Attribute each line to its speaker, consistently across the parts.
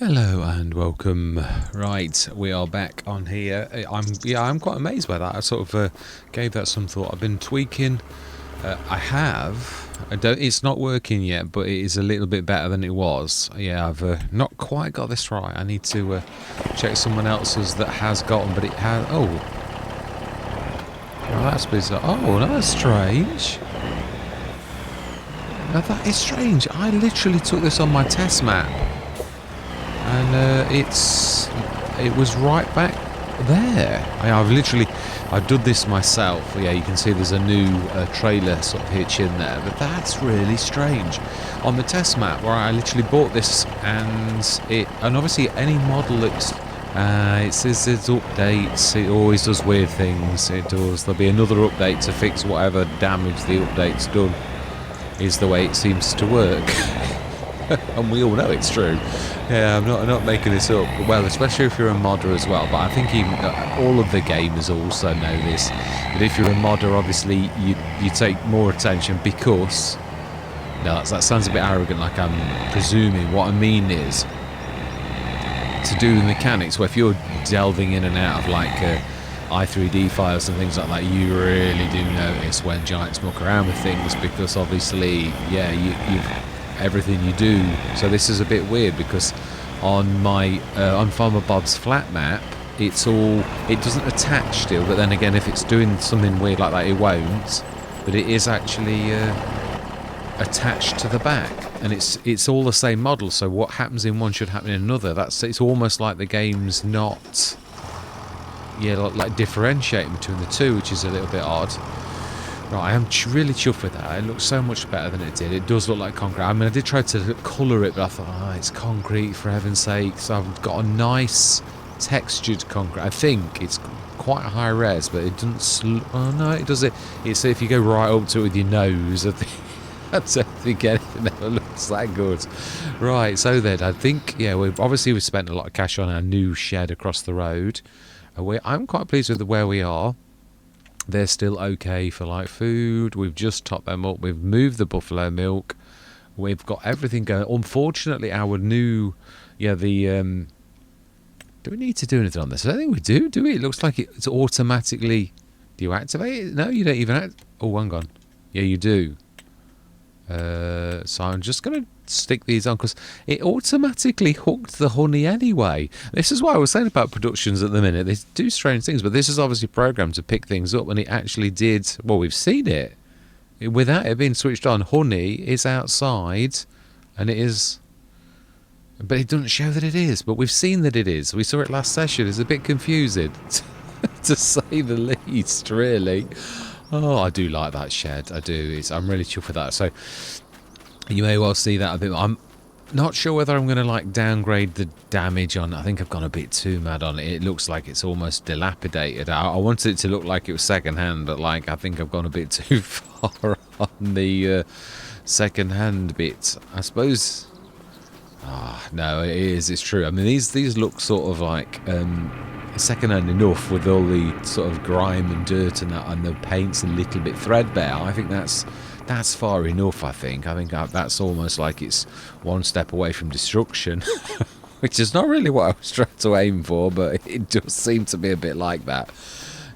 Speaker 1: Hello and welcome. Right, we are back on here. I'm quite amazed by that. I sort of gave that some thought. I've been tweaking. I don't. It's not working yet, but it is a little bit better than it was. Yeah, I've not quite got this right. I need to check someone else's that has gotten, but it has. Oh, that's bizarre. Oh, no, that's strange. Now that is strange. I literally took this on my test map. And it was right back there. I've done this myself. Yeah, you can see there's a new trailer sort of hitch in there, but that's really strange. On the test map where I literally bought this, and obviously any model it says there's updates. It always does weird things. It does. There'll be another update to fix whatever damage the update's done. Is the way it seems to work. And we all know it's true. Yeah, I'm not making this up. Well, especially if you're a modder as well. But I think even all of the gamers also know this. But if you're a modder, obviously you take more attention because. No, that sounds a bit arrogant, like I'm presuming. What I mean is to do the mechanics. Where if you're delving in and out of like i3D files and things like that, you really do notice when giants muck around with things because obviously, yeah, you've everything you do. So this is a bit weird because on my on Farmer Bob's flat map it doesn't attach still, but then again if it's doing something weird like that it won't, but it is actually attached to the back, and it's all the same model, so what happens in one should happen in another. It's almost like the game's not like differentiating between the two, which is a little bit odd. Right, I am really chuffed with that. It looks so much better than it did. It does look like concrete. I mean, I did try to colour it, but I thought, it's concrete, for heaven's sake. So I've got a nice textured concrete. I think it's quite high res, but it doesn't... Oh, no, it does it. It's if you go right up to it with your nose, I don't think anything ever looks that good. Right, so then, I think, yeah, we've spent a lot of cash on our new shed across the road. I'm quite pleased with where we are. They're still okay for like food. We've just topped them up. We've moved the buffalo milk. We've got everything going. Unfortunately, our new, do we need to do anything on this? I don't think we do. Do we? It looks like it's automatically. Do you activate it? No, you don't even. Oh, hang on. Yeah, you do. So I'm just going to stick these on because it automatically hooked the honey anyway. This is what I was saying about productions at the minute. They do strange things, but this is obviously programmed to pick things up, and it actually did. Well, we've seen it. Without it being switched on, honey is outside, and it is... But it doesn't show that it is, but we've seen that it is. We saw it last session. It's a bit confusing, to say the least, really. Oh, I do like that shed. I do. I'm really chuffed with that. So you may well see that a bit. I'm not sure whether I'm going to like downgrade the damage on. I think I've gone a bit too mad on it. It looks like it's almost dilapidated. I wanted it to look like it was second hand, but like I think I've gone a bit too far on the second hand bit. I suppose. No, it is. It's true. I mean, these look sort of like second hand enough with all the sort of grime and dirt and that, and the paint's a little bit threadbare. I think that's far enough. I think that's almost like it's one step away from destruction, which is not really what I was trying to aim for, but it does seem to be a bit like that.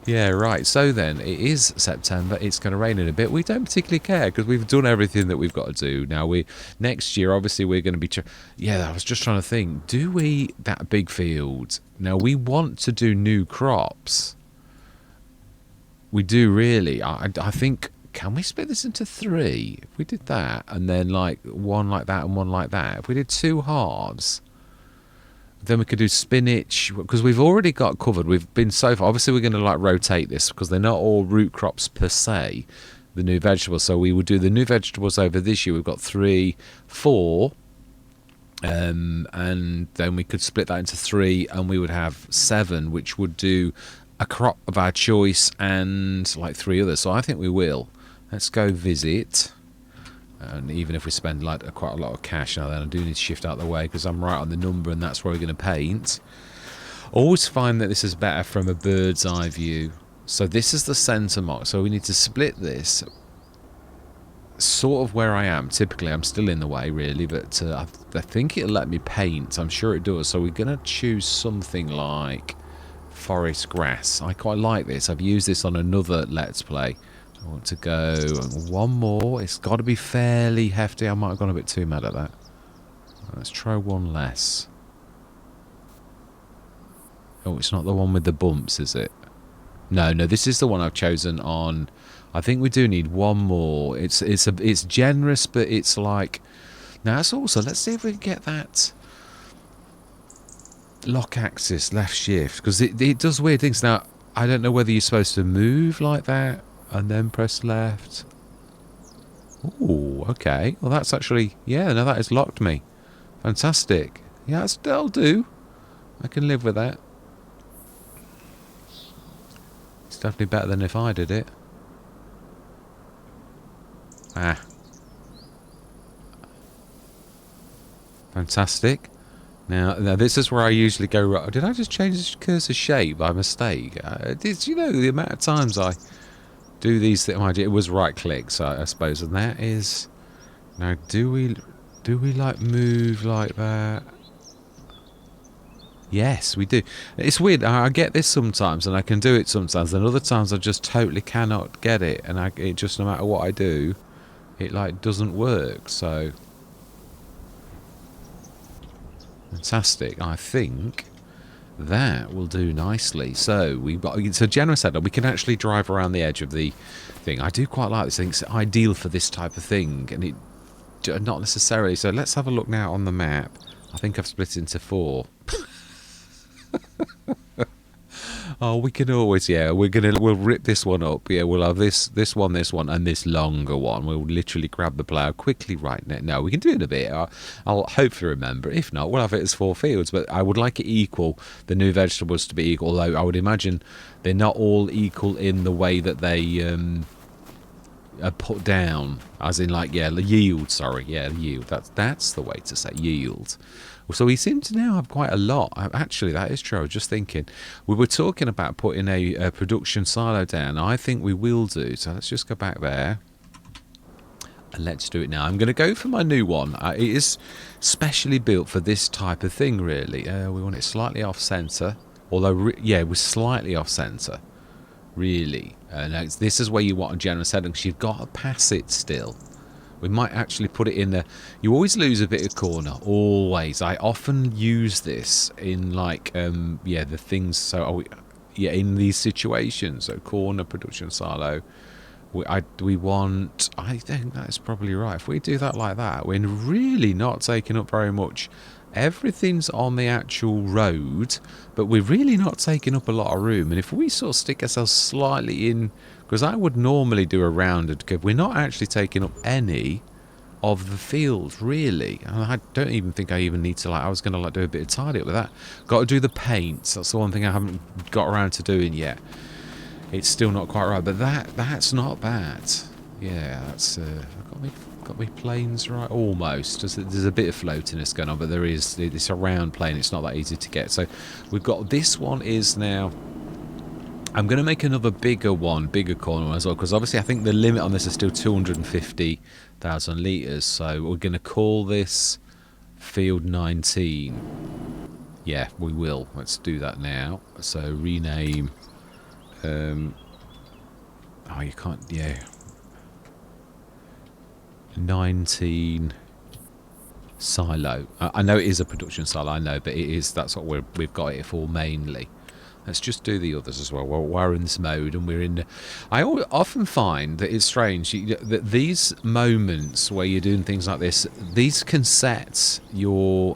Speaker 1: Yeah, right. So then, it is September. It's going to rain in a bit. We don't particularly care because we've done everything that we've got to do. Now, next year, obviously, we're going to be... I was just trying to think. Do we... That big field... Now, we want to do new crops. We do, really. I think... Can we split this into 3? If we did that, and then, like, one like that and one like that. If we did 2 halves... Then we could do spinach, because we've already got covered. We've been so far. Obviously, we're going to like rotate this because they're not all root crops per se, the new vegetables. So we would do the new vegetables over this year. We've got 3, 4, and then we could split that into 3, and we would have 7, which would do a crop of our choice and like 3 others. So I think we will. Let's go visit. And even if we spend like quite a lot of cash now, then I do need to shift out of the way because I'm right on the number, and that's where we're going to paint. Always find that this is better from a bird's eye view. So this is the centre mark. So we need to split this sort of where I am. Typically, I'm still in the way, really, but I think it'll let me paint. I'm sure it does. So we're going to choose something like forest grass. I quite like this. I've used this on another Let's Play. I want to go one more. It's got to be fairly hefty. I might have gone a bit too mad at that. Let's try one less. Oh, it's not the one with the bumps, is it? No, this is the one I've chosen on. I think we do need one more. It's generous, but it's like. Now that's also. Let's see if we can get that lock axis left shift, because it does weird things. Now I don't know whether you're supposed to move like that and then press left. Oh, okay. Well, that's actually, yeah. No, that has locked me. Fantastic. Yeah, that'll do. I can live with that. It's definitely better than if I did it. Ah. Fantastic. Now this is where I usually go. Right. Did I just change the cursor shape by mistake? You know the amount of times I do these things? It was right click, so I suppose, and that is. Now, do we like move like that? Yes, we do. It's weird. I get this sometimes, and I can do it sometimes, and other times I just totally cannot get it, and it just, no matter what I do, it like doesn't work. So fantastic. I think that will do nicely. So we've got, it's a generous setup. We can actually drive around the edge of the thing. I do quite like this thing. It's ideal for this type of thing, and it not necessarily. So let's have a look now on the map. I think I've split into 4. Oh, we can always, yeah, we'll rip this one up. Yeah, we'll have this one, and this longer one. We'll literally grab the plough quickly right now. No, we can do it in a bit. I'll hopefully remember. If not, we'll have it as 4 fields. But I would like it equal, the new vegetables to be equal. Although I would imagine they're not all equal in the way that they are put down. As in, like, yeah, the yield. Sorry, yeah, yield. That's the way to say yield. So we seem to now have quite a lot. Actually, that is true. I was just thinking. We were talking about putting a production silo down. I think we will do. So let's just go back there. And let's do it now. I'm going to go for my new one. It is specially built for this type of thing, really. We want it slightly off-centre. Although, yeah, it was slightly off-centre. Really. This is where you want a generous heading, because you've got to pass it still. We might actually put it in there. You always lose a bit of corner. Always. I often use this in, like, yeah, the things. So, yeah, in these situations. So, corner, production silo. We want. I think that's probably right. If we do that like that, we're really not taking up very much. Everything's on the actual road, but we're really not taking up a lot of room. And if we sort of stick ourselves slightly in. Because I would normally do a rounded curve. We're not actually taking up any of the field, really. And I don't even think I even need to, like, I was going to, like, do a bit of tidy up with that. Got to do the paints. That's the one thing I haven't got around to doing yet. It's still not quite right, but that's not bad. Yeah, that's got me planes right, almost. There's a bit of floatiness going on, but there is. It's a round plane. It's not that easy to get. So we've got this one is now. I'm going to make another bigger corner as well, because obviously I think the limit on this is still 250,000 litres. So we're going to call this field 19. Yeah, we will. Let's do that now. So rename. Oh, you can't. Yeah. 19 silo. I know it is a production silo. I know, but it is. That's what we've got it for mainly. Let's just do the others as well. We're in this mode, and we're in. I often find that it's strange that these moments where you're doing things like this, these can set your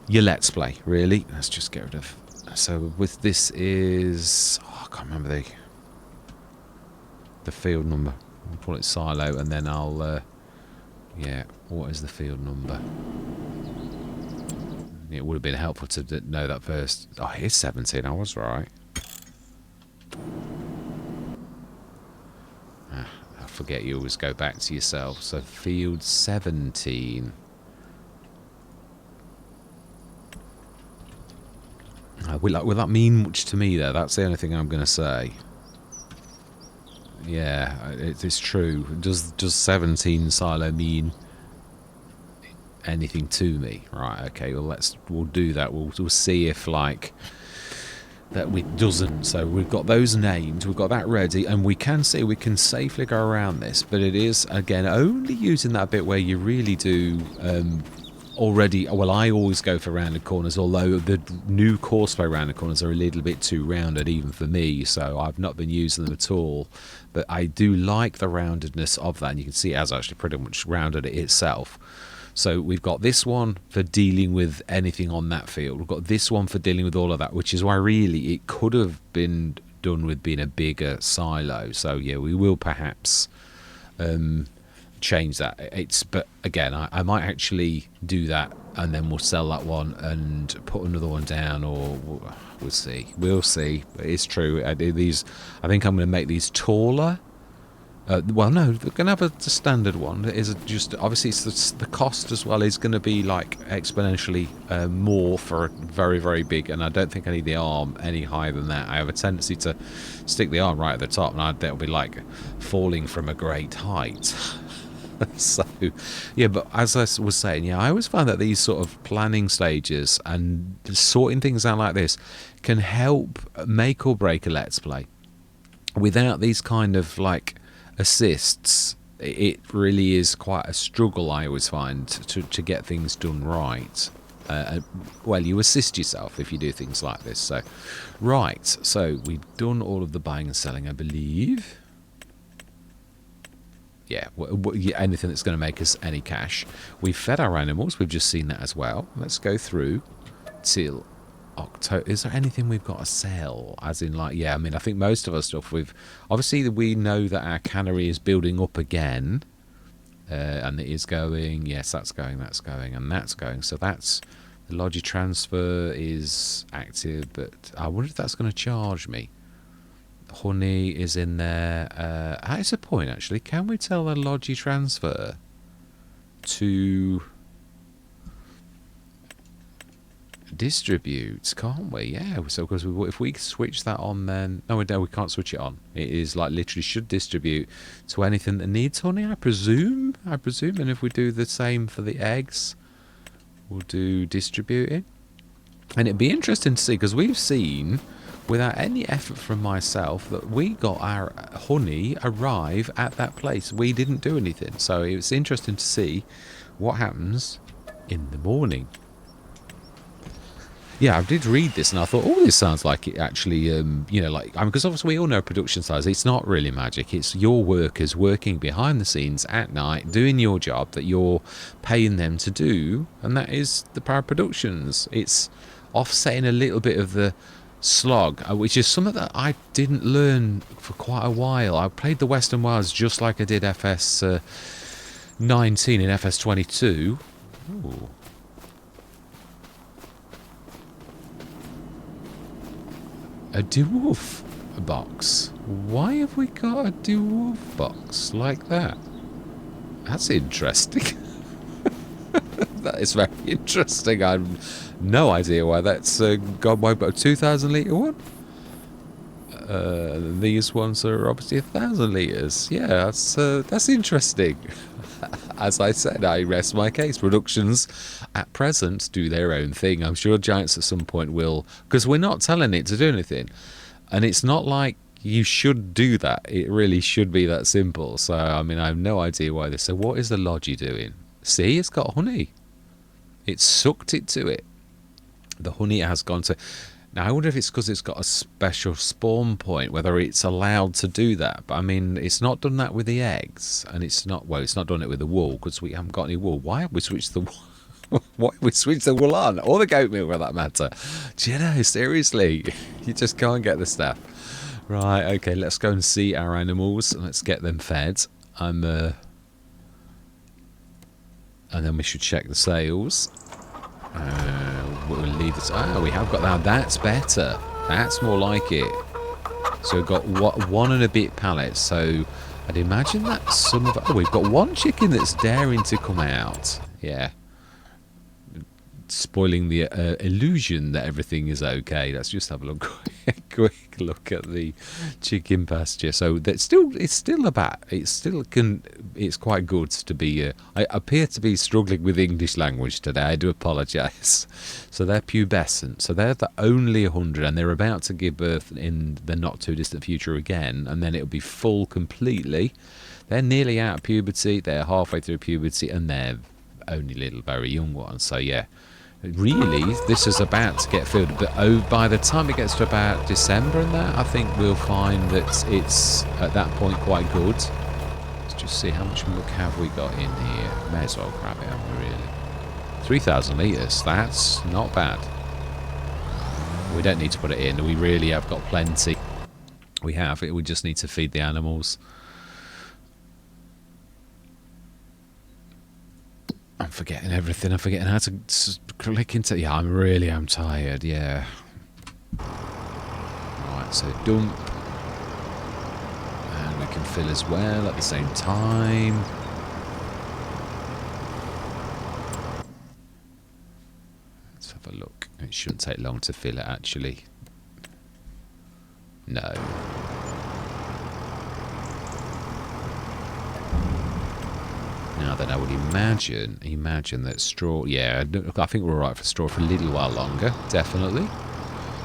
Speaker 1: Let's Play. Really, let's just get rid of. So with this is, I can't remember the field number. I'll call it silo, and then I'll. Yeah, what is the field number? It would have been helpful to know that first. Oh, it is 17. I was right. I forget you always go back to yourself. So field 17. Will that mean much to me, though? That's the only thing I'm going to say. Yeah, it's true. Does 17 silo mean anything to me? Right, okay, well we'll do that. We'll see if like that it doesn't. So we've got those named, we've got that ready, and we can see we can safely go around this, but it is again only using that bit where you really do already. Well, I always go for rounded corners, although the new courseplay rounded corners are a little bit too rounded even for me, so I've not been using them at all. But I do like the roundedness of that, and you can see it has actually pretty much rounded it itself. So we've got this one for dealing with anything on that field. We've got this one for dealing with all of that, which is why really it could have been done with being a bigger silo. So yeah, we will perhaps change that. But again, I might actually do that, and then we'll sell that one and put another one down, or we'll see. We'll see. It's true. I think I'm going to make these taller. Well, no, we're going to have a standard one. It is just obviously it's the cost as well is going to be like exponentially more for a very, very big, and I don't think I need the arm any higher than that. I have a tendency to stick the arm right at the top, and that'll be like falling from a great height. So, yeah, but as I was saying, yeah, I always find that these sort of planning stages and sorting things out like this can help make or break a Let's Play. Without these kind of like assists, it really is quite a struggle, I always find, to get things done right. Well, you assist yourself if you do things like this. So, right, so we've done all of the buying and selling, I believe. Yeah, anything that's going to make us any cash. We've fed our animals, we've just seen that as well. Let's go through till October. Is there anything we've got to sell? As in, like, yeah, I mean, I think most of our stuff obviously we know that our cannery is building up again, and it is going. Yes, that's going, and that's going. So that's the Logi transfer is active, but I wonder if that's going to charge me. Honey is in there. That's a point actually. Can we tell the Logi transfer to distribute, can't we? Yeah, so because if we switch that on, then no, we can't switch it on. It is like literally should distribute to anything that needs honey, I presume, and if we do the same for the eggs, we'll do distributing. And it'd be interesting to see, because we've seen without any effort from myself that we got our honey arrive at that place. We didn't do anything, so it's interesting to see what happens in the morning. Yeah, I did read this and I thought, oh, this sounds like it actually, you know, like, because obviously we all know production size, it's not really magic. It's your workers working behind the scenes at night, doing your job that you're paying them to do, and that is the Power Productions. It's offsetting a little bit of the slog, which is something that I didn't learn for quite a while. I played the Western Wilds just like I did FS 19 and FS 22. Ooh. A dwarf box. Why have we got a dwarf box like that? That's interesting. That is very interesting. I've no idea why that's gone by, but a 2,000 litre one. These ones are obviously 1,000 litres. Yeah, that's interesting. As I said, I rest my case. Productions at present do their own thing. I'm sure Giants at some point will, because we're not telling it to do anything, and it's not like you should do that. It really should be that simple. So I mean, I have no idea why this. So what is the Logi doing? See, it's got honey. It's sucked it to it. The honey has gone to. Now, I wonder if it's because it's got a special spawn point, whether it's allowed to do that. But, I mean, it's not done that with the eggs. And it's not, well, it's not done it with the wool, because we haven't got any wool. Why have we switched the wool? Why have we switched the wool on? Or the goat milk, for that matter. Do you know, seriously? You just can't get the stuff. Right, okay, let's go and see our animals. Let's get them fed. And then we should check the sales. We'll leave this. Oh, we have got that. That's better. That's more like it. So we've got one and a bit pallets. So I'd imagine that's some of. Oh, we've got one chicken that's daring to come out. Yeah. spoiling the illusion that everything is okay. Let's just have a look, quick look at the chicken pasture. So it's quite good to be. I appear to be struggling with English language today. I do apologise. So they're pubescent. So they're the only 100, and they're about to give birth in the not too distant future again, and then it'll be full completely. They're nearly out of puberty. They're halfway through puberty, and they're only little, very young ones. So yeah, really, this is about to get filled. But by the time it gets to about December and that, I think we'll find that it's at that point quite good. Let's just see how much milk have we got in here. May as well grab it, haven't we, really? 3,000 litres. That's not bad. We don't need to put it in. We really have got plenty. We have it. We just need to feed the animals. I'm forgetting everything. I'm forgetting how to click into... Yeah, I'm tired, yeah. Right, so dump. And we can fill as well at the same time. Let's have a look. It shouldn't take long to fill it, actually. No. Now then, I would imagine that straw... Yeah, I think we're all right for straw for a little while longer, definitely.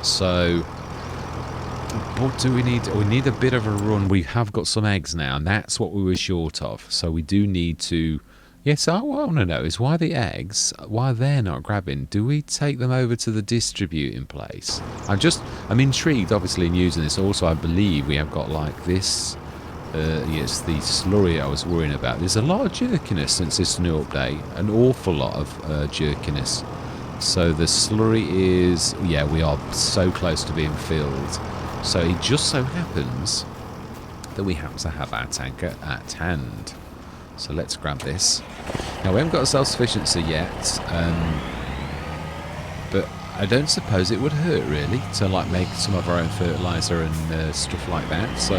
Speaker 1: So, what do we need? We need a bit of a run. We have got some eggs now, and that's what we were short of. So we do need to... Yes, what I want to know is why the eggs, why they're not grabbing. Do we take them over to the distributing place? I'm intrigued, obviously, in using this. Also, I believe we have got like this... yes, the slurry I was worrying about. There's a lot of jerkiness since this new update. An awful lot of jerkiness. So the slurry is... Yeah, we are so close to being filled. So it just so happens that we happen to have our tanker at hand. So let's grab this. Now, we haven't got self-sufficiency yet. But I don't suppose it would hurt, really, to like make some of our own fertiliser and stuff like that. So...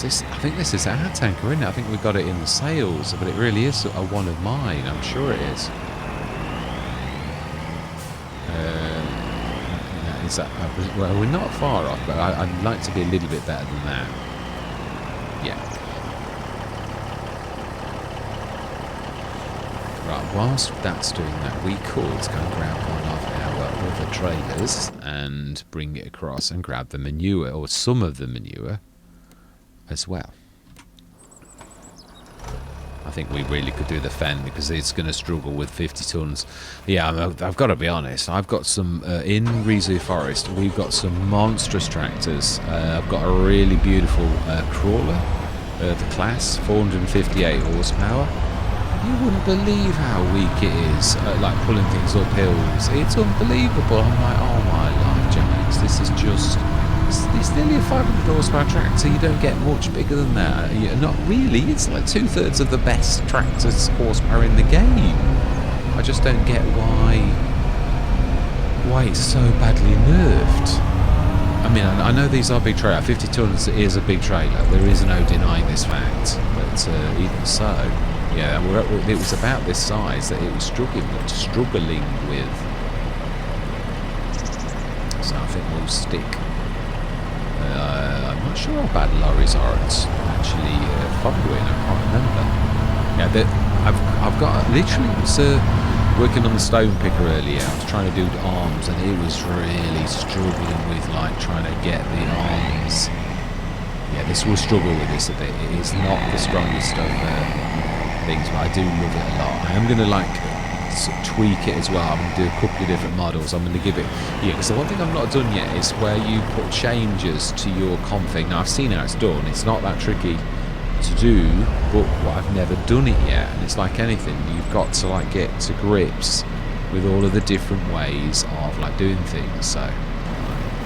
Speaker 1: I think this is our tanker, isn't it? I think we've got it in the sales, but it really is a one of mine. I'm sure it is. Is that, well, we're not far off, but I'd like to be a little bit better than that. Yeah. Right, whilst that's doing that, we could go and grab one of our other trailers and bring it across and grab the manure, or some of the manure, as well. I think we really could do the fen because it's going to struggle with 50 tons. Yeah, I've got to be honest. I've got some in Rizu Forest. We've got some monstrous tractors. I've got a really beautiful crawler, the class 458 horsepower. You wouldn't believe how weak it is, like pulling things up hills. It's unbelievable. I'm like, oh my life, James, this is just... It's nearly a 500 horsepower tractor. You don't get much bigger than that. Not really. It's like 2/3 of the best tractors horsepower in the game. I just don't get why it's so badly nerfed. I mean, I know these are big trailers. 50 tons is a big trailer. There is no denying this fact. But even so, yeah, it was about this size that it was struggling with. So I think we'll stick. I'm not sure how bad lorries are at actually following. I can't remember. Yeah, I've got literally working on the stone picker earlier. I was trying to do arms, and it was really struggling with like trying to get the arms. Yeah, this will struggle with this a bit. It is not the strongest of things, but I do love it a lot. I am going to like tweak it as well. I'm going to do a couple of different models. I'm going to give it, yeah, because the one thing I've not done yet is where you put changes to your config. Now I've seen how it's done. It's not that tricky to do, but I've never done it yet. And it's like anything, you've got to like get to grips with all of the different ways of like doing things. So,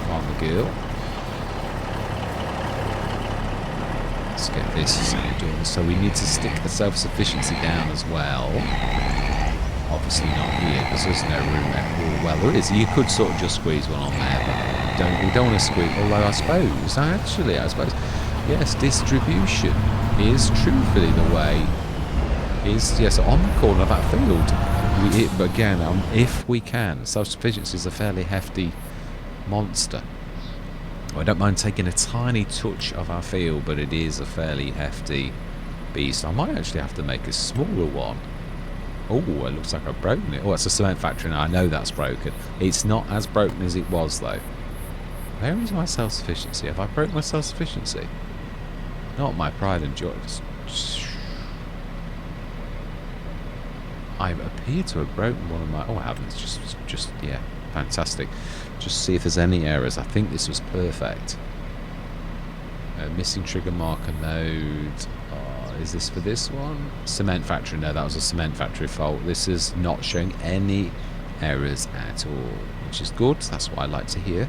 Speaker 1: farmer girl, let's get this done. So we need to stick the self-sufficiency down as well. Obviously not here because there's no room there. Well, there is. You could sort of just squeeze one on there, but we don't want to squeeze. Although I suppose, yes, distribution is truthfully the way is, yes, on the corner of that field. But again, if we can, self-sufficiency is a fairly hefty monster. I don't mind taking a tiny touch of our field, but it is a fairly hefty beast. I might actually have to make a smaller one. Oh, it looks like I've broken it. Oh, it's a cement factory now. I know that's broken. It's not as broken as it was, though. Where is my self-sufficiency? Have I broken my self-sufficiency? Not my pride and joy. I appear to have broken one of my... Oh, I haven't. It's just yeah, fantastic. Just see if there's any errors. I think this was perfect. Missing trigger marker node. Is this for this one? Cement factory. No, that was a cement factory fault. This is not showing any errors at all, which is good. That's what I like to hear.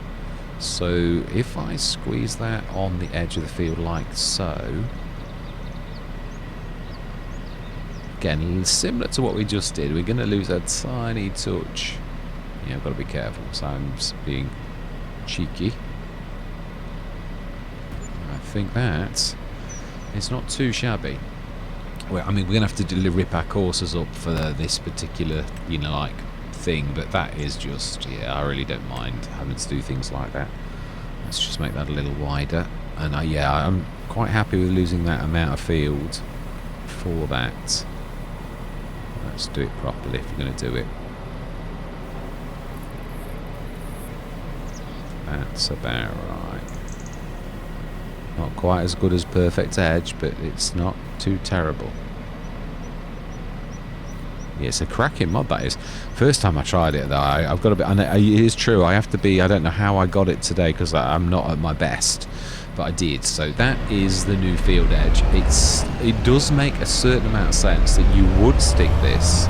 Speaker 1: So if I squeeze that on the edge of the field like so, again, similar to what we just did, we're going to lose a tiny touch. Yeah, I've got to be careful, so I'm just being cheeky. I think that is not too shabby. Well, I mean, we're going to have to rip our courses up for this particular, you know, like thing, but that is just, yeah, I really don't mind having to do things like that. Let's just make that a little wider. And yeah, I'm quite happy with losing that amount of field for that. Let's do it properly if we're going to do it. That's about right. Not quite as good as Perfect Edge, but it's not too terrible. Yeah, it's a cracking mod, that is. First time I tried it, though, I've got a bit... And it is true, I have to be... I don't know how I got it today, because I'm not at my best. But I did. So that is the new Field Edge. It does make a certain amount of sense that you would stick this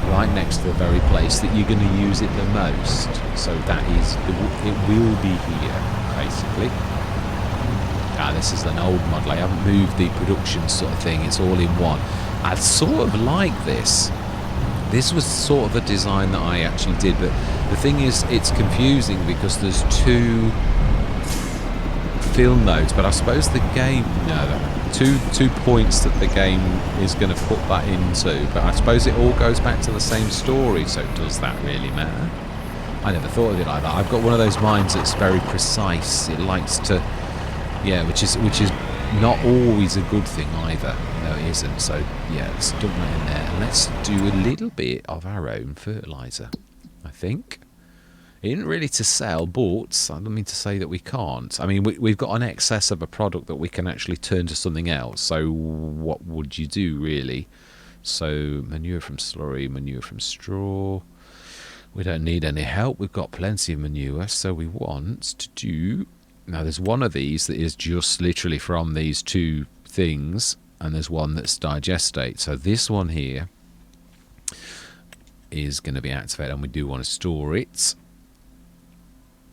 Speaker 1: right next to the very place that you're going to use it the most. So that is... It will be here, basically. This is an old model. I haven't moved the production sort of thing. It's all in one. I sort of like this. This was sort of a design that I actually did, but the thing is, it's confusing because there's two field nodes, but I suppose the game, no, two points that the game is going to put that into, but I suppose it all goes back to the same story, so does that really matter? I never thought of it like that. I've got one of those minds that's very precise. It likes to, yeah, which is not always a good thing either. No, it isn't. So yeah, let's dump that in there, and let's do a little bit of our own fertilizer. I think it isn't really to sell, but I don't mean to say that we can't. I mean, we've got an excess of a product that we can actually turn to something else. So what would you do really? So manure from slurry, manure from straw. We don't need any help. We've got plenty of manure, so we want to do... Now, there's one of these that is just literally from these two things, and there's one that's digestate. So this one here is going to be activated, and we do want to store it.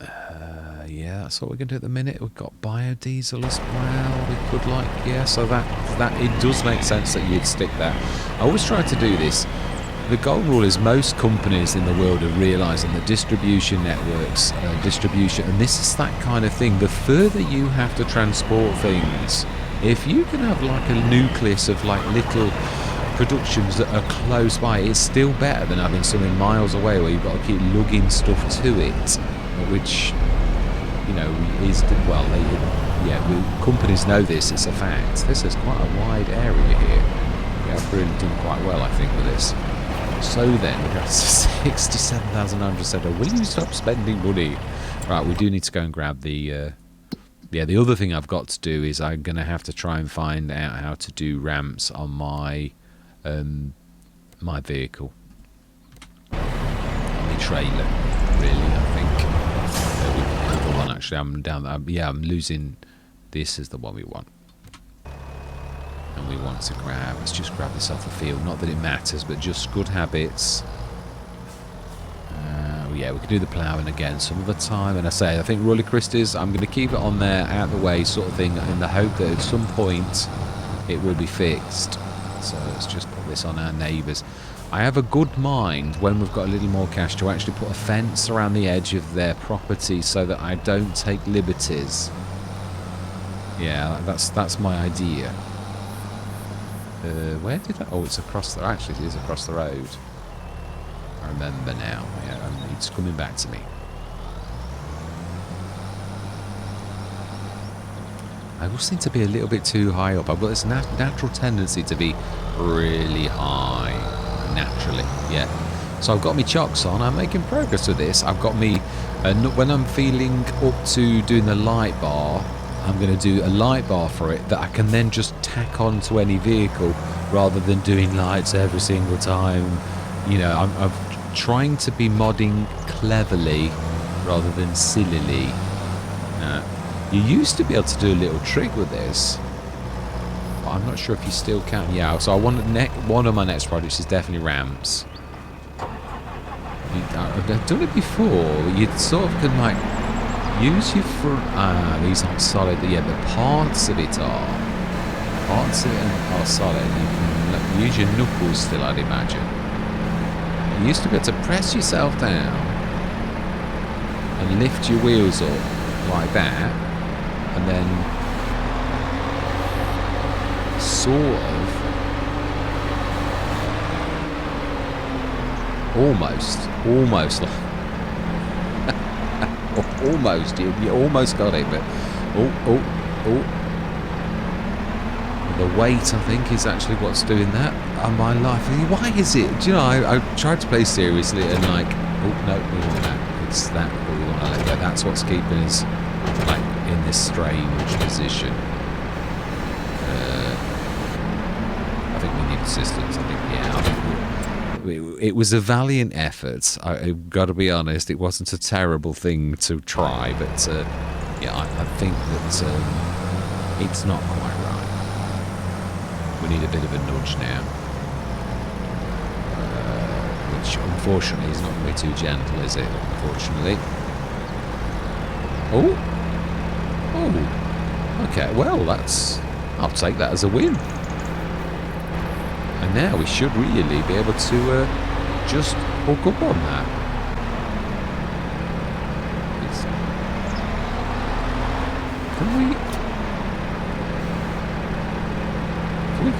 Speaker 1: Yeah, that's what we're going to do at the minute. We've got biodiesel as well. We could like, yeah, so that it does make sense that you'd stick that. I always try to do this. The golden rule is most companies in the world are realising that distribution networks, and this is that kind of thing. The further you have to transport things, if you can have like a nucleus of like little productions that are close by, it's still better than having something miles away where you've got to keep lugging stuff to it, which, you know, is, well, companies know this, it's a fact. This is quite a wide area here. Yeah, I've really done quite well, I think, with this. So then, we've got 67,900 said, will you stop spending money? Right, we do need to go and grab the... yeah, the other thing I've got to do is I'm going to have to try and find out how to do ramps on my my vehicle. On the trailer, really, I think. The other one, actually, I'm down there. Yeah, I'm losing... This is the one we want. And we want to grab, let's just grab this off the field, not that it matters, but just good habits. Yeah, we can do the ploughing again some other time, and I think Rolly Christie's, I'm going to keep it on there, out of the way sort of thing, in the hope that at some point it will be fixed. So let's just put this on our neighbours. I have a good mind, when we've got a little more cash, to actually put a fence around the edge of their property so that I don't take liberties. Yeah, that's my idea. Where did I... Oh, it's across the... Actually, it is across the road. I remember now. Yeah, it's coming back to me. I always seem to be a little bit too high up. I've got this natural tendency to be really high. Naturally, yeah. So I've got me chocks on. I'm making progress with this. I've got me... when I'm feeling up to doing the light bar, I'm going to do a light bar for it that I can then just tack on to any vehicle rather than doing lights every single time. You know, I'm trying to be modding cleverly rather than sillily. You used to be able to do a little trick with this, but I'm not sure if you still can. Yeah, so one of my next projects is definitely ramps. I've done it before. You sort of can like use your front. These aren't solid. Yeah, the parts of it are. Parts of it are solid. You can use your knuckles still, I'd imagine. You used to be able to press yourself down and lift your wheels up like that, and then sort of almost you almost got it, but the weight, I think, is actually what's doing that on my life. Why is it? Do you know, I tried to play seriously and like, oh no, we want that. It's that what we want to let go. That's what's keeping us like in this strange position. I think we need assistance. I think, yeah, I think it was a valiant effort. I've got to be honest, it wasn't a terrible thing to try, but yeah, I think that it's not quite right. We need a bit of a nudge now, which unfortunately is not going to be too gentle, is it? Unfortunately. Oh, okay. Well, I'll take that as a win. And now we should really be able to just hook up on that. Can we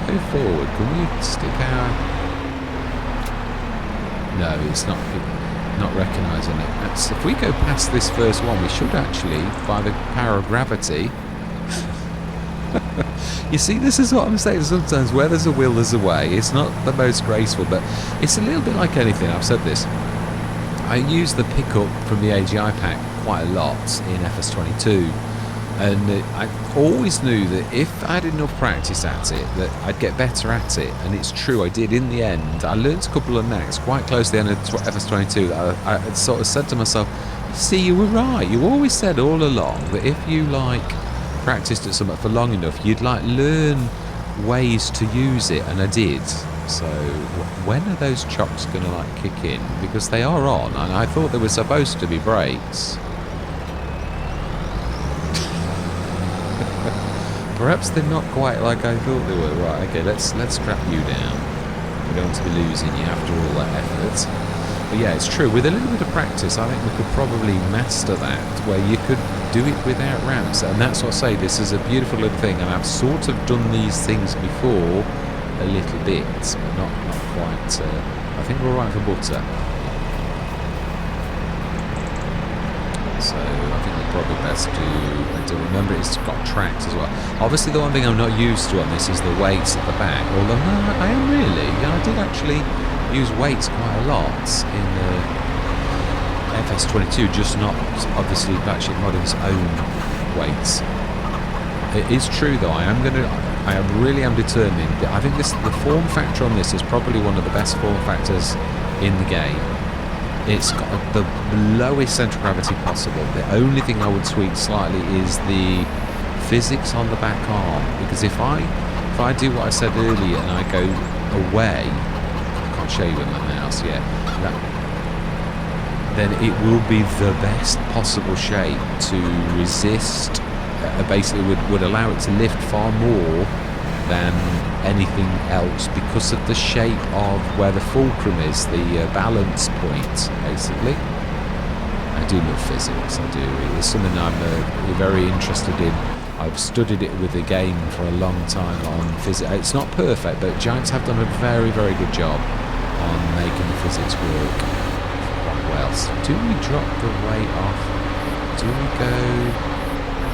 Speaker 1: go forward? Can we stick our... No, it's not recognising it. If we go past this first one, we should actually, by the power of gravity... You see, this is what I'm saying. Sometimes where there's a will, there's a way. It's not the most graceful, but it's a little bit like anything. I've said this. I use the pickup from the AGI pack quite a lot in FS25, and I always knew that if I had enough practice at it, that I'd get better at it. And it's true, I did in the end. I learnt a couple of knacks quite close to the end of FS25 that I sort of said to myself, see, you were right. You always said all along that if you like... practiced at something for long enough, you'd like learn ways to use it, and I did. So when are those chocks going to like kick in? Because they are on, and I thought they were supposed to be brakes. Perhaps they're not quite like I thought they were. Right, okay, let's strap you down. We don't want to be losing you after all that effort. But yeah, it's true. With a little bit of practice, I think we could probably master that, where you could do it without ramps. And that's what I say, this is a beautiful little thing, and I've sort of done these things before a little bit, but not quite. I think we're all right for butter. So I think we're probably best to remember it's got tracks as well. Obviously, the one thing I'm not used to on this is the weights at the back. Although no, I am really. Yeah, I did actually use weights quite a lot in FS25, just not obviously batshit modding's own weights. It is true though, I really am determined. I think the form factor on this is probably one of the best form factors in the game. It's got the lowest centre of gravity possible. The only thing I would tweak slightly is the physics on the back arm, because if I do what I said earlier and I go away, show you with my mouse, yeah, then it will be the best possible shape to resist. Basically would allow it to lift far more than anything else because of the shape of where the fulcrum is, the balance point, basically. I do love physics, I do. It's something I'm very interested in. I've studied it with the game for a long time on physics. It's not perfect, but Giants have done a very, very good job on making the physics work quite well. So do we drop the weight off? Do we go...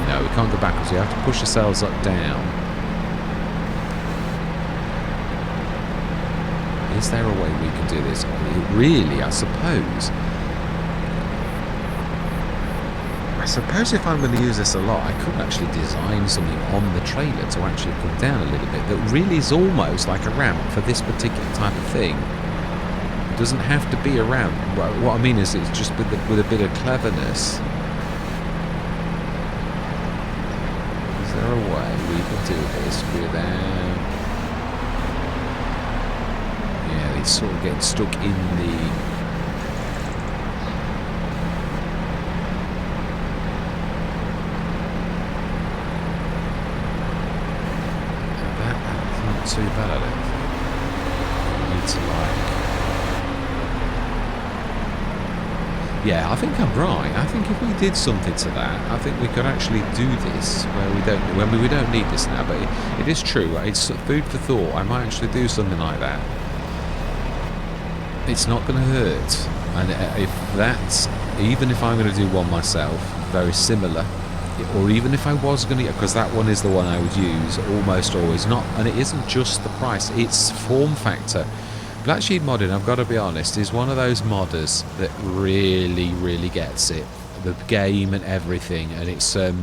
Speaker 1: No, we can't go backwards. We have to push ourselves up down. Is there a way we can do this? Really, I suppose if I'm going to use this a lot, I could actually design something on the trailer to actually come down a little bit that really is almost like a ramp for this particular type of thing. It doesn't have to be a ramp. What I mean is it's just with a bit of cleverness. Is there a way we can do this without... Yeah, it's sort of getting stuck in the... Too bad, I don't think. We need to like... Yeah, I think I'm right. I think if we did something to that, I think we could actually do this where we don't need this now. But it is true. It's food for thought. I might actually do something like that. It's not going to hurt. And if that's... Even if I'm going to do one myself, very similar... Or even if I was going to, because that one is the one I would use almost always. Not, and it isn't just the price; it's form factor. Black Sheep Modding, I've got to be honest, is one of those modders that really, really gets it, the game and everything. And it's I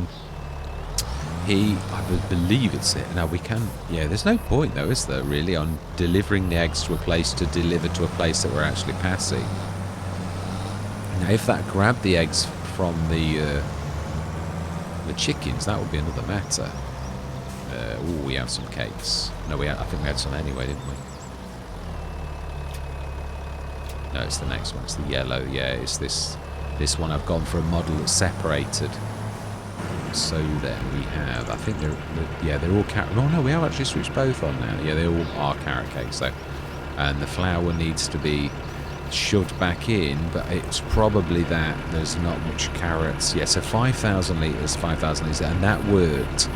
Speaker 1: believe it's it. Now we can, yeah. There's no point though, is there really, on delivering the eggs to a place to deliver to a place that we're actually passing. Now, if that grabbed the eggs from the chickens, that would be another matter. We have some cakes. No, I think we had some anyway, didn't we? No, it's the next one. It's the yellow. Yeah, it's this one. I've gone for a model that's separated. So then we have, I think they're all carrot. No, we have actually switched both on now. Yeah, they all are carrot cakes. So, and the flour needs to be shoved back in, but it's probably that there's not much carrots. Yeah, so 5,000 litres, and that worked.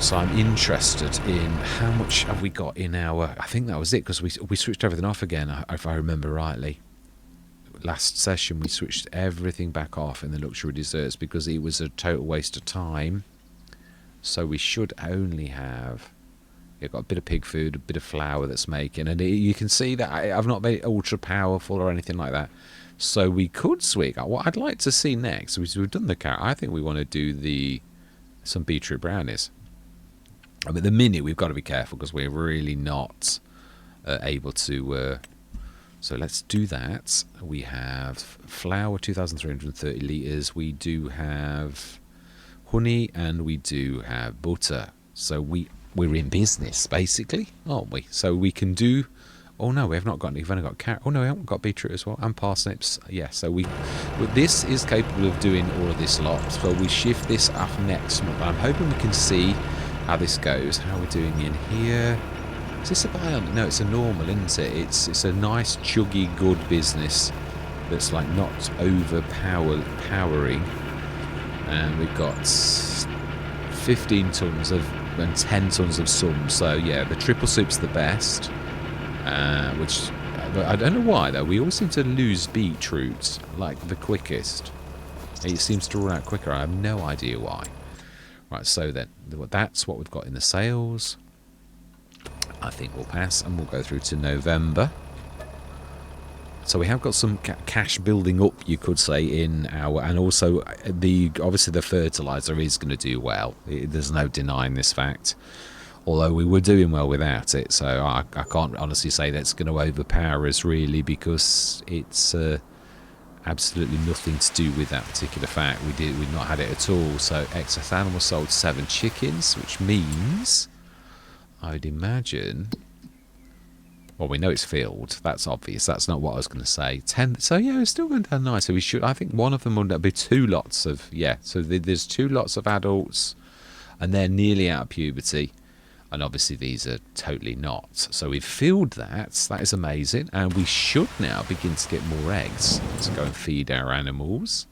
Speaker 1: So I'm interested in how much have we got in our... I think that was it, because we switched everything off again, if I remember rightly. Last session we switched everything back off in the luxury desserts because it was a total waste of time. So we should only have... You've got a bit of pig food, a bit of flour that's making, and you can see that I've not made it ultra powerful or anything like that. So we could switch. What I'd like to see next, we've done the carrot. I think we want to do some beetroot brownies. I mean, at the minute we've got to be careful because we're really not able to. So let's do that. We have flour, 2,330 litres. We do have honey, and we do have butter. So we're in business, basically, aren't we? So we can do... Oh, no, we've only got carrot. Oh, no, we haven't got beetroot as well. And parsnips. Yeah, so this is capable of doing all of this lot. So we shift this up next month. I'm hoping we can see how this goes. How we're doing in here. Is this a bionic? No, it's a normal, isn't it? It's a nice, chuggy, good business that's, like, not overpowering. And we've got 15 tonnes and 10 tonnes of some. So yeah, the triple soup's the best, which I don't know why though, we always seem to lose beetroot like the quickest. It seems to run out quicker. I have no idea why. Right, so then that's what we've got in the sales. I think we'll pass and we'll go through to November. So we have got some cash building up, you could say, in our... And also, obviously the fertiliser is going to do well. There's no denying this fact. Although we were doing well without it. So I can't honestly say that's going to overpower us, really, because it's absolutely nothing to do with that particular fact. We've not had it at all. So excess animals sold 7 chickens, which means, I would imagine... Well, we know it's filled. That's obvious. That's not what I was going to say. 10. So yeah, it's still going down nice. So we should. I think one of them would be 2 lots of. Yeah. So there's 2 lots of adults, and they're nearly out of puberty, and obviously these are totally not. So we've filled that. That is amazing, and we should now begin to get more eggs to go and feed our animals.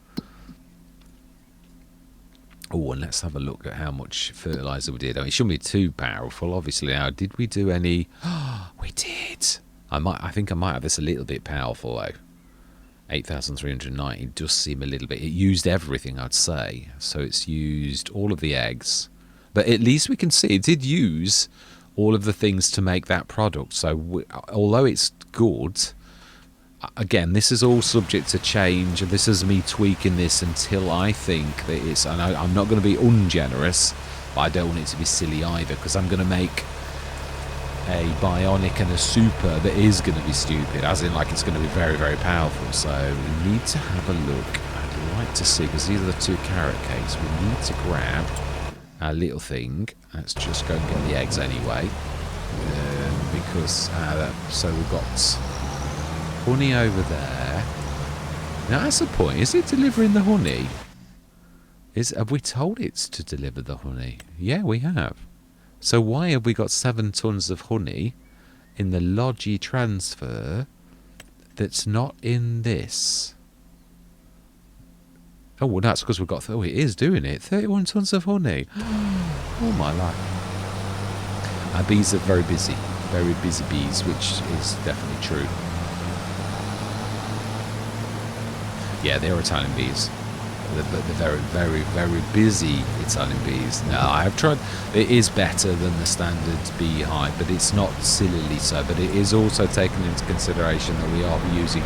Speaker 1: Oh, and let's have a look at how much fertilizer we did. I mean, it shouldn't be too powerful, obviously. Now, did we do any? We did. I think I might have this a little bit powerful though. 8,390 does seem a little bit. It used everything, I'd say. So it's used all of the eggs, but at least we can see it did use all of the things to make that product. So although it's good, again, this is all subject to change, and this is me tweaking this until I think that it's. And I'm not going to be ungenerous, but I don't want it to be silly either, because I'm going to make a bionic and a super that is going to be stupid, as in like it's going to be very, very powerful. So we need to have a look. I'd like to see, because these are the 2 carrot cakes. We need to grab our little thing. Let's just go and get the eggs anyway, because so we've got honey over there. Now that's the point. Is it delivering the honey? Have we told it to deliver the honey? Yeah, we have. So why have we got 7 tons of honey in the Logi transfer that's not in this? Oh, well, that's because we've got... Oh, it is doing it. 31 tons of honey. Oh, my life. Our bees are very busy. Very busy bees, which is definitely true. Yeah, they're Italian bees. The very, very, very busy Italian bees. Now, I have tried. It is better than the standard beehive, but it's not sillily so. But it is also taken into consideration that we are using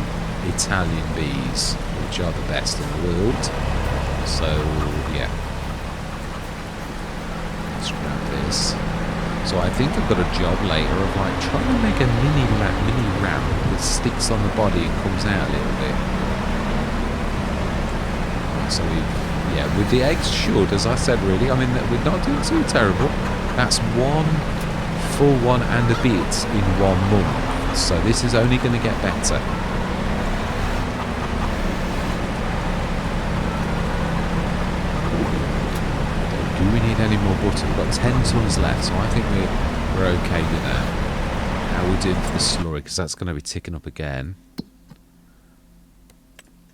Speaker 1: Italian bees, which are the best in the world. So, yeah. Let's grab this. So I think I've got a job later of like trying to make a mini ramp that sticks on the body and comes out a little bit. So with the eggs should, as I said, really, I mean, we're not doing too terrible. That's 1 full one and a bit in 1 month. So this is only going to get better. Do we need any more butter? We've got 10 tons left, so I think we're okay with that. How are we doing for the slurry? Because that's going to be ticking up again.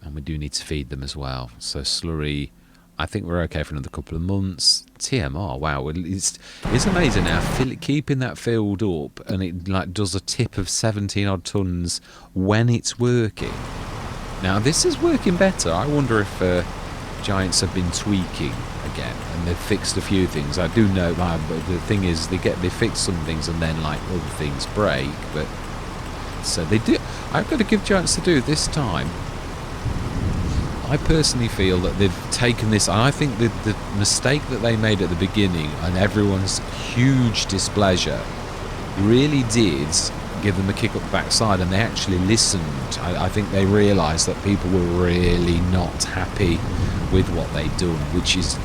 Speaker 1: And we do need to feed them as well. So slurry, I think we're okay for another couple of months. TMR, wow, it's amazing now. Keeping that filled up, and it like does a tip of 17 odd tons when it's working. Now this is working better. I wonder if Giants have been tweaking again, and they've fixed a few things. I do know, but the thing is, they fix some things, and then like other things break. But so they do. I've got to give Giants to do this time. I personally feel that they've taken this, and I think the mistake that they made at the beginning and everyone's huge displeasure really did give them a kick up the backside, and they actually listened. I think they realised that people were really not happy with what they'd done, which is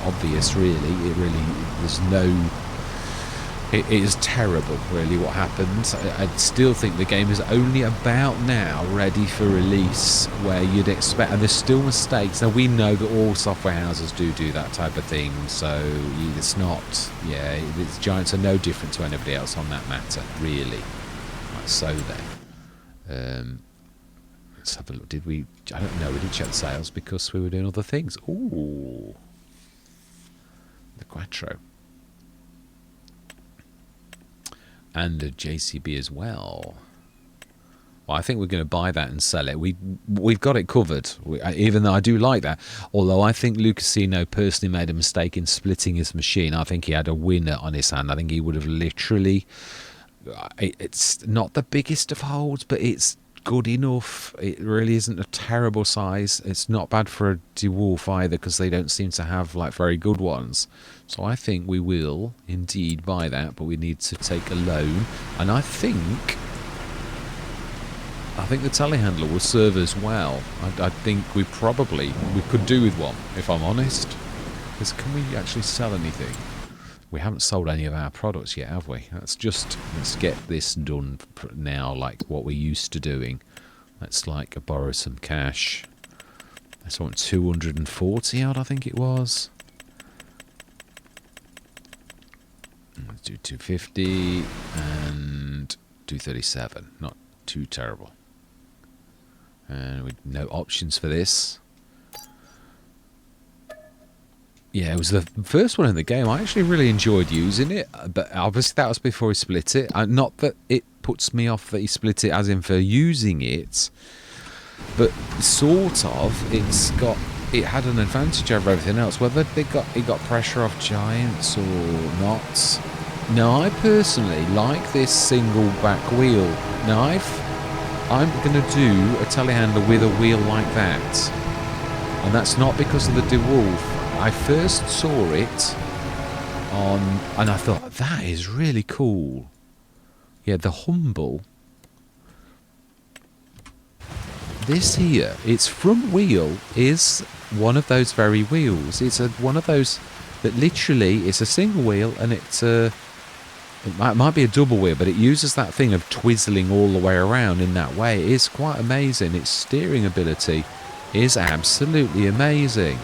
Speaker 1: obvious, really. It is terrible, really, what happened. I still think the game is only about now ready for release, where you'd expect, and there's still mistakes. Now, we know that all software houses do that type of thing, so it's not, Giants are no different to anybody else on that matter, really. Right, so then, let's have a look. Did we, I don't know, we did check the sales because we were doing other things. Ooh, the Quattro. And a JCB as well. Well, I think we're going to buy that and sell it. We've got it covered, even though I do like that. Although I think Lucasino personally made a mistake in splitting his machine. I think he had a winner on his hand. I think he would have literally... It's not the biggest of holds, but it's good enough. It really isn't a terrible size. It's not bad for a DeWolf either, because they don't seem to have like very good ones. So I think we will indeed buy that, but we need to take a loan. And I think the telehandler will serve as well. I think we could do with one, if I'm honest. Because can we actually sell anything? We haven't sold any of our products yet, have we? Let's get this done now, like what we're used to doing. Let's like borrow some cash. Let's want 240 odd, I think it was. Let's do 250 and 237. Not too terrible. And with no options for this. Yeah, it was the first one in the game. I actually really enjoyed using it, but obviously that was before he split it. Not that it puts me off that he split it as in for using it, but sort of it had an advantage over everything else. Whether it got pressure off giants or not. Now I personally like this single back wheel. Now I'm going to do a telehandler with a wheel like that, and that's not because of the DeWolf. I first saw it on, and I thought, that is really cool. Yeah, the Humble. This here, its front wheel is one of those very wheels. It's one of those that literally, it's a single wheel, and it might be a double wheel, but it uses that thing of twizzling all the way around in that way. It is quite amazing. Its steering ability is absolutely amazing.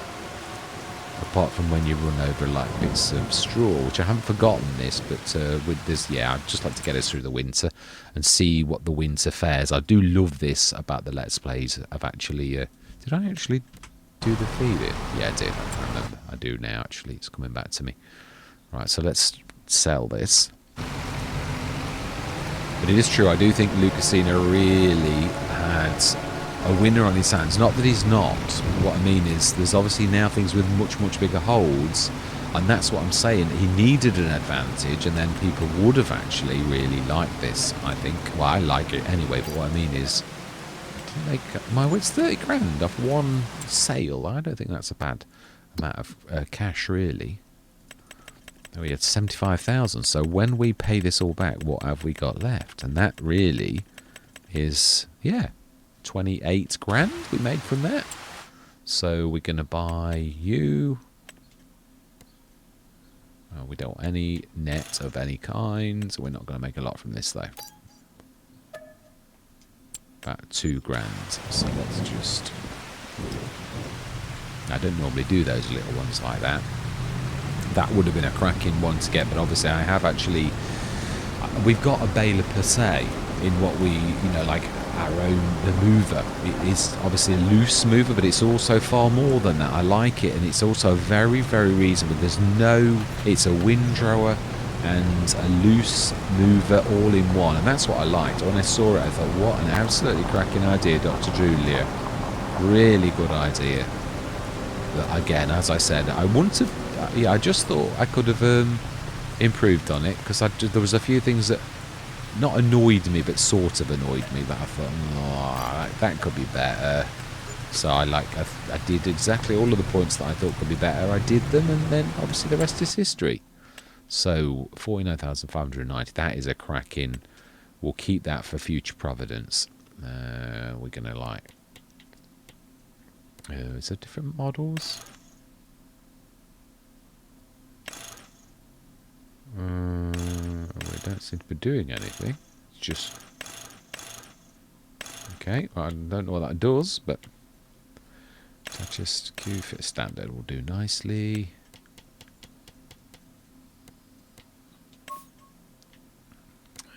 Speaker 1: Apart from when you run over like bits of straw, which I haven't forgotten this, but with this, yeah, I'd just like to get us through the winter and see what the winter fares. I do love this about the Let's Plays. I've actually, did I actually do the feed-in? Yeah, I did. I can't remember. I do now, actually. It's coming back to me. Right, so let's sell this. But it is true, I do think Lucasina really had a winner on his hands. Not that he's not. What I mean is there's obviously now things with much, much bigger holds, and that's what I'm saying. He needed an advantage, and then people would have actually really liked this, I think. Well, I like it anyway, but what I mean is it's 30 grand off one sale. I don't think that's a bad amount of cash, really. We had 75,000, so when we pay this all back, what have we got left? And that really is, yeah, 28 grand we made from that. So we're going to buy you. We don't want any net of any kind, so we're not going to make a lot from this though. About 2 grand. So let's just... I don't normally do those little ones like that. That would have been a cracking one to get, but obviously I have actually... We've got a baler per se in what we, like our own, the mover. It is obviously a loose mover, but it's also far more than that. I like it, and it's also very, very reasonable. It's a windrower and a loose mover all in one, and that's what I liked. When I saw it, I thought, what an absolutely cracking idea, Dr. Julia. Really good idea. But again, as I said, I wouldn't have... Yeah, I just thought I could have improved on it, because there was a few things that not annoyed me, but sort of annoyed me, that I thought, oh, that could be better. So I did exactly all of the points that I thought could be better. I did them, and then obviously the rest is history. So 49,590, that is a cracking. We'll keep that for future providence. We're going to is there different models? We don't seem to be doing anything. It's just... Okay, well, I don't know what that does, but... Just Q fit standard will do nicely.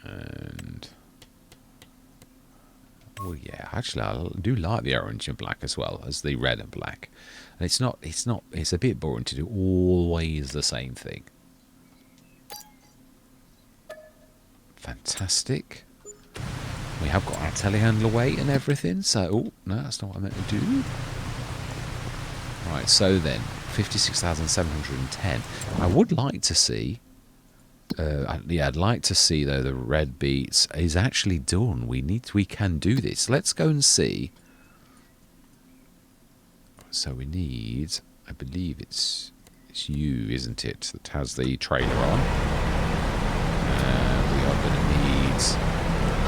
Speaker 1: And... Oh yeah, actually I do like the orange and black as well as the red and black. And it's a bit boring to do always the same thing. Fantastic. We have got our telehandler weight and everything, so... Oh, no, that's not what I meant to do. Right, so then, 56,710. I would like to see... I'd like to see, though, the red beats is actually done. We can do this. Let's go and see. So we need... I believe it's you, isn't it, that has the trailer on. We are going to need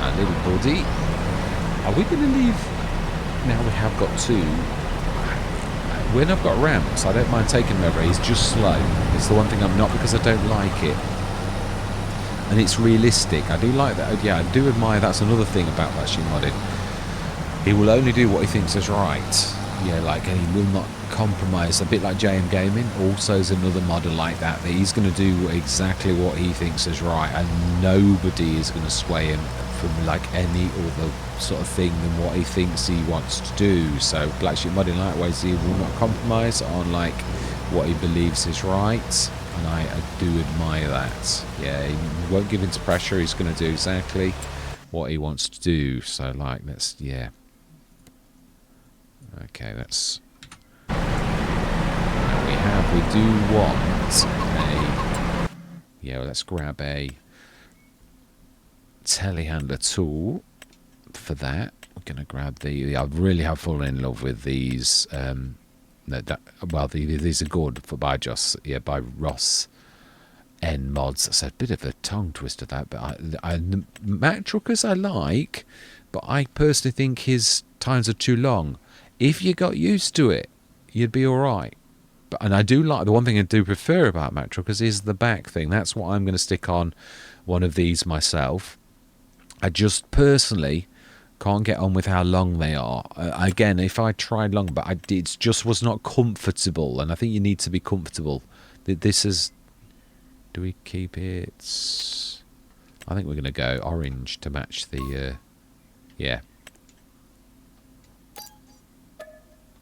Speaker 1: our little buddy. Are we going to leave... Now we have got 2. When I've got ramps, I don't mind taking him over. He's just slow. It's the one thing I'm not, because I don't like it. And it's realistic. I do like that. Yeah, I do admire. That's another thing about Actually Modded. He will only do what he thinks is right. Yeah, and he will not compromise. A bit like JM Gaming. Also is another modder like that. He's going to do exactly what he thinks is right, and nobody is going to sway him from like any other sort of thing than what he thinks he wants to do. So Black Sheep Modding likewise, he will not compromise on like what he believes is right, and I do admire that. Yeah, he won't give in to pressure. He's going to do exactly what he wants to do. So like, let's, yeah, okay, that's, we do want a, yeah, well, let's grab a telehandler tool for that. We're going to grab the, I really have fallen in love with these, well, these are good for by Ross N Mods. That's a bit of a tongue twister, that, but the Mack Truckers I like, but I personally think his times are too long. If you got used to it, you'd be alright. And I do like, the one thing I do prefer about Mack Truckers is the back thing. That's what I'm going to stick on one of these myself. I just personally can't get on with how long they are. Again, if I tried long, but it just was not comfortable, and I think you need to be comfortable. This is, do we keep it? I think we're going to go orange to match the, yeah.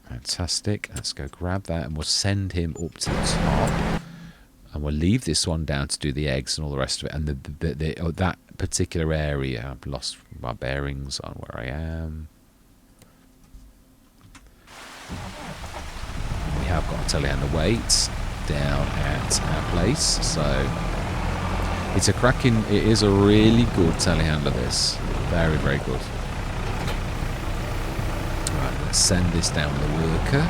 Speaker 1: Fantastic. Let's go grab that, and we'll send him up to the top, and we'll leave this one down to do the eggs and all the rest of it. And that particular area, I've lost my bearings on where I am. We have got to telehandler weights down at our place, so it's a cracking, it is a really good telehandler, this, very, very good. Right, let's send this down the worker.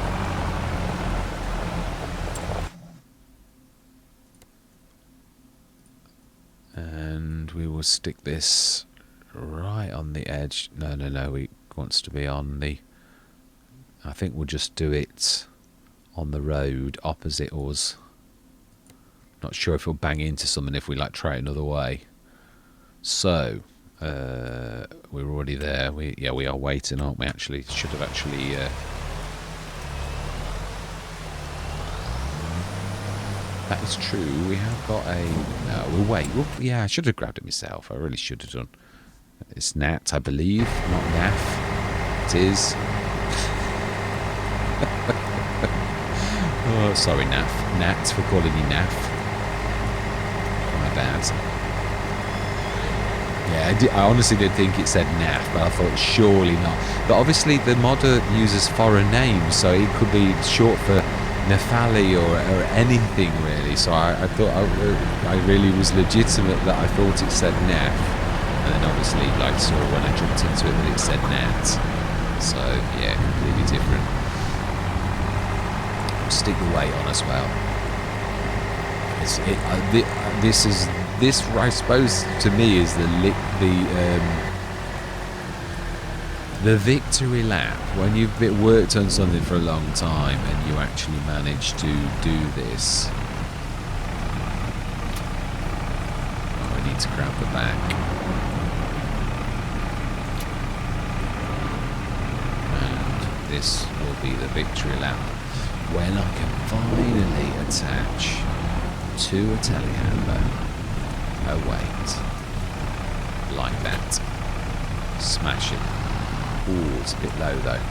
Speaker 1: And we will stick this right on the edge. No, he wants to be on the, I think we'll just do it on the road opposite us. Not sure if we'll bang into something if we like try it another way. So we're already there. We are waiting, aren't we? Actually, should have actually. That is true. We have got a. No, we'll wait. Yeah, I should have grabbed it myself. I really should have done. It's Nat, I believe, not Naff. It is. Oh, sorry, Naff. Nat, for calling you Naff. My bad. Yeah, I honestly did think it said Naff, but I thought surely not. But obviously the modder uses foreign names, so it could be short for Nefali or anything really. So I thought I really was legitimate that I thought it said Naff, and then obviously like saw when I jumped into it that it said Nat. So yeah, completely different. Stick the weight on as well. This I suppose to me is the victory lap, when you've worked on something for a long time and you actually manage to do this. Oh, I need to grab the back. And this will be the victory lap when I can finally attach to a telehandler a weight like that. Smash it. Ooh, it's a bit low though.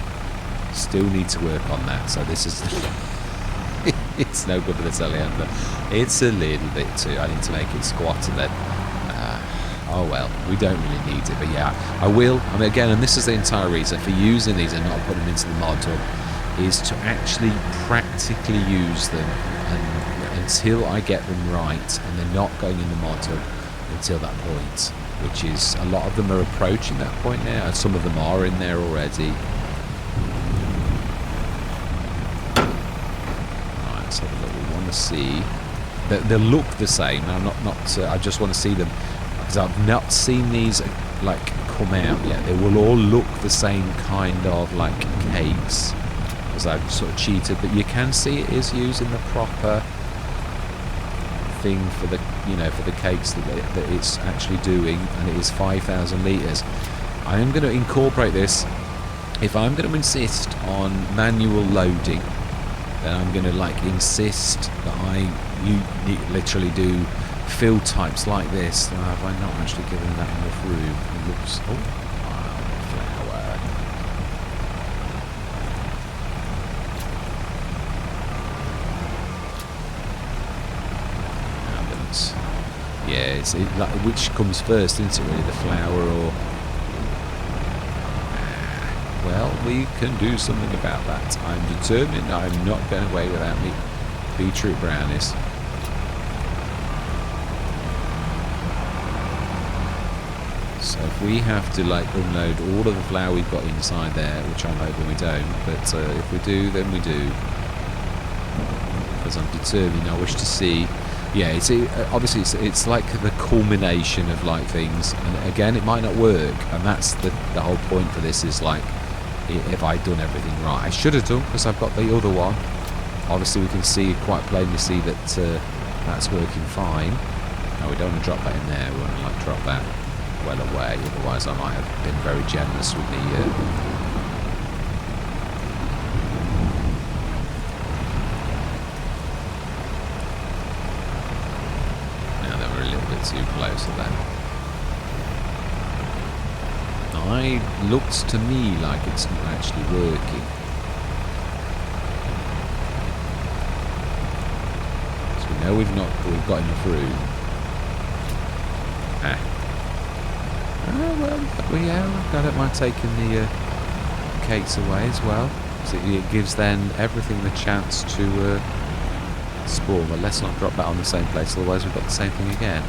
Speaker 1: Still need to work on that. So this is it's no good for the telehandler. It's a little bit too. I need to make it squat, and then oh well, we don't really need it. But yeah, I will. I mean, again, and this is the entire reason for using these and not putting them into the ModHub, is to actually practically use them, and until I get them right, and they're not going in the ModHub until that point, which is, a lot of them are approaching that point now, and some of them are in there already. Right, let's have a look. We want to see, they'll look the same. Now, I just want to see them, because I've not seen these like come out yet. They will all look the same kind of like cakes, because I've sort of cheated, but you can see it is using the proper thing for the, for the cakes that it's actually doing, and it is 5,000 litres. I am going to incorporate this. If I'm going to insist on manual loading, then I'm going to insist that you literally do field types like this, have I not actually given that enough room? It looks... Oh, wow, flower. Yeah, it's like, which comes first, isn't it, really, the flower or... Well, we can do something about that. I'm determined I'm not going away without me beetroot brownies. So if we have to like unload all of the flour we've got inside there, which I'm hoping we don't, but if we do, then we do. Because I'm determined, I wish to see... Yeah, it's obviously it's like the culmination of like things, and again it might not work, and that's the whole point for this is like, if I'd done everything right. I should have done, because I've got the other one. Obviously we can see, quite plainly see that that's working fine. No, we don't want to drop that in there, we want to like drop that well away, otherwise I might have been very generous with the... too close to that. It looks to me like it's not actually working. So we know we've got enough room. Oh well, yeah, I don't mind taking the cakes away as well. So it gives then everything the chance to spawn. But let's not drop that on the same place, otherwise we've got the same thing again.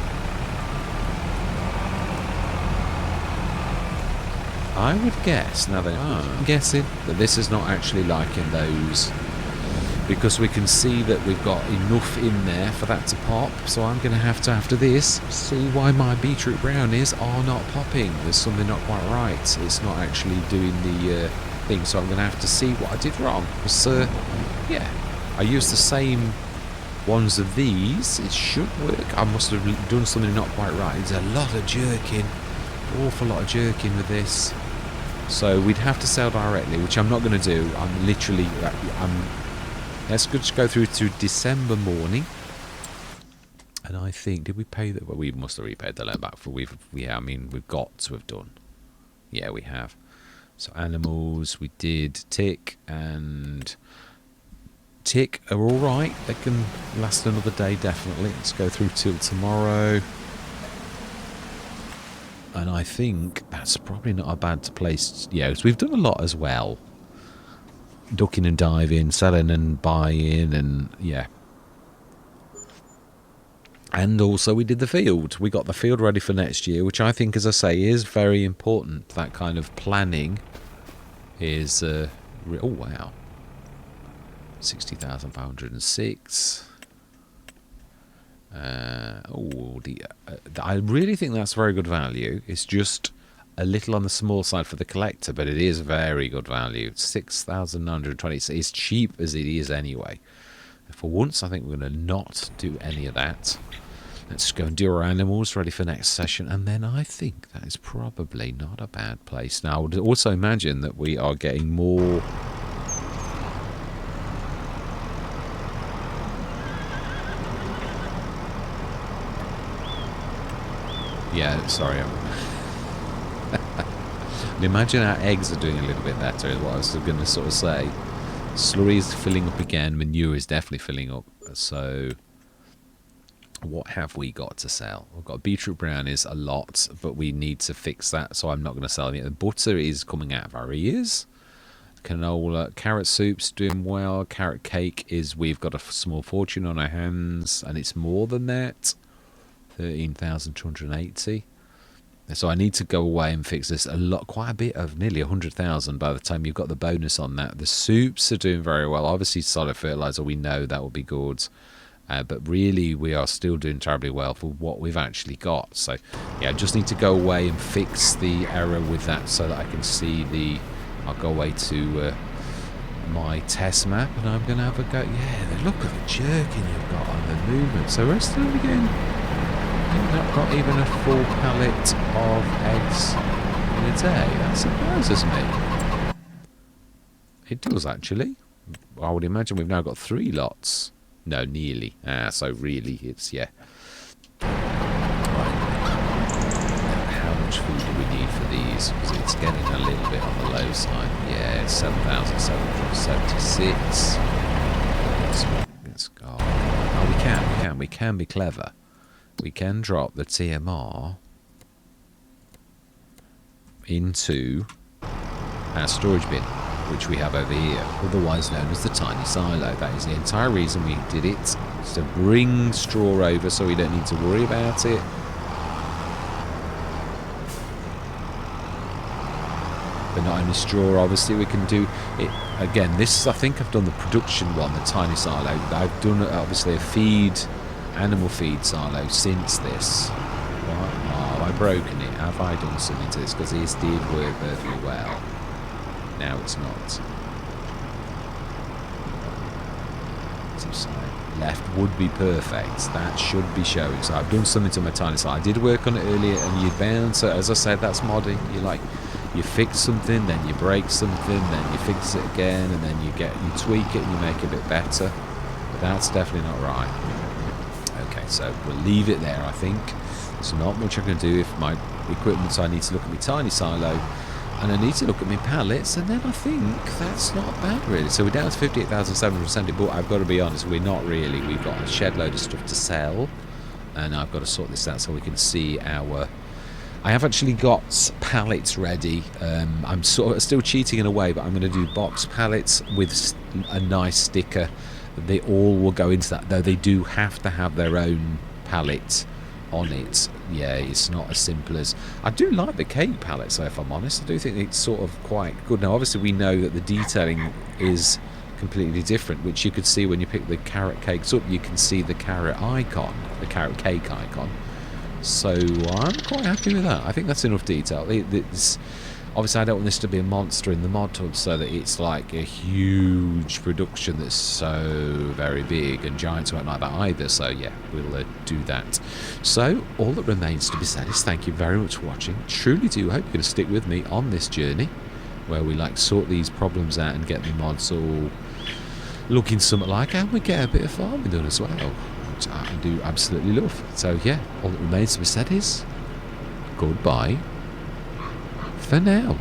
Speaker 1: I would guess, now that I'm guessing, that this is not actually like in those, because we can see that we've got enough in there for that to pop, so I'm going to have to, after this, see why my beetroot brownies are not popping. There's something not quite right. It's not actually doing the thing, so I'm going to have to see what I did wrong. Because, yeah, I used the same ones of these. It should work. I must have done something not quite right. There's a lot of jerking, awful lot of jerking with this. So we'd have to sell directly, which I'm not going to do. Let's just go through to December morning. And I think, did we pay that? Well, we must have repaid the loan back for I mean, we've got to have done. Yeah, we have. So animals, we did tick, and tick are all right. They can last another day, definitely. Let's go through till tomorrow. And I think that's probably not a bad place. Yeah, because we've done a lot as well. Ducking and diving, selling and buying, and yeah. And also we did the field. We got the field ready for next year, which I think, as I say, is very important. That kind of planning is... oh, wow. 60,506. I really think that's very good value. It's just a little on the small side for the collector, but it is very good value. 6,920. It's cheap as it is anyway. For once, I think we're going to not do any of that. Let's go and do our animals ready for next session, and then I think that is probably not a bad place. Now, I would also imagine that we are getting more... Yeah, sorry. Imagine our eggs are doing a little bit better, is what I was going to sort of say. Slurry is filling up again. Manure is definitely filling up. So, what have we got to sell? We've got beetroot brownies a lot, but we need to fix that, so I'm not going to sell any. The butter is coming out of our ears. Canola, carrot soup's doing well. Carrot cake is, we've got a small fortune on our hands, and it's more than that. 13,280. So I need to go away and fix this quite a bit of nearly 100,000 by the time you've got the bonus on that. The soups are doing very well. Obviously, solid fertilizer, we know that will be good. But really, we are still doing terribly well for what we've actually got. So, yeah, I just need to go away and fix the error with that so that I can see the... I'll go away to my test map, and I'm going to have a go. Yeah, look at the jerking you've got on the movement. So we're still again... I've not got even a full pallet of eggs in a day. That surprises me. It does, actually. I would imagine we've now got 3 lots. No, nearly. So really, it's, yeah. for these because it's getting a little bit on the low side. Yeah, 7,776. Let's go. Oh, we can be clever. We can drop the TMR into our storage bin, which we have over here, otherwise known as the tiny silo. That is the entire reason we did it, is to bring straw over so we don't need to worry about it. But not only straw, obviously, we can do it. Again, this, I think I've done the production one, the tiny silo. I've done, obviously, a animal feed silo since this. What? Oh, have I broken it? Have I done something to this? Because this did work perfectly well. Now it's not. So left would be perfect. That should be showing. So I've done something to my tiny silo. I did work on it earlier, and you're bound. So as I said, that's modding. You fix something, then you break something, then you fix it again, and then you tweak it and you make it a bit better. But that's definitely not right. Okay, so we'll leave it there, I think. There's not much I can do if my equipment, so I need to look at my tiny silo, and I need to look at my pallets, and then I think that's not bad, really. So we're down to 58,770, but I've got to be honest, we're not really. We've got a shed load of stuff to sell, and I've got to sort this out so we can see our... I have actually got pallets ready. I'm sort of still cheating in a way, but I'm going to do box pallets with a nice sticker. They all will go into that, though they do have to have their own pallet on it. Yeah, it's not as simple as... I do like the cake palette, so if I'm honest, I do think it's sort of quite good. Now, obviously, we know that the detailing is completely different, which you could see when you pick the carrot cakes up. You can see the carrot icon, the carrot cake icon. So I'm quite happy with that. I think that's enough detail. Obviously, I don't want this to be a monster in the ModHub, so that it's like a huge production that's so very big, and Giants won't like that either. So yeah, we'll do that. So all that remains to be said is thank you very much for watching. Truly do hope you're going to stick with me on this journey, where we sort these problems out and get the mods all looking something like, and we get a bit of farming done as well. I do absolutely love. So yeah, all that remains to be said is goodbye for now.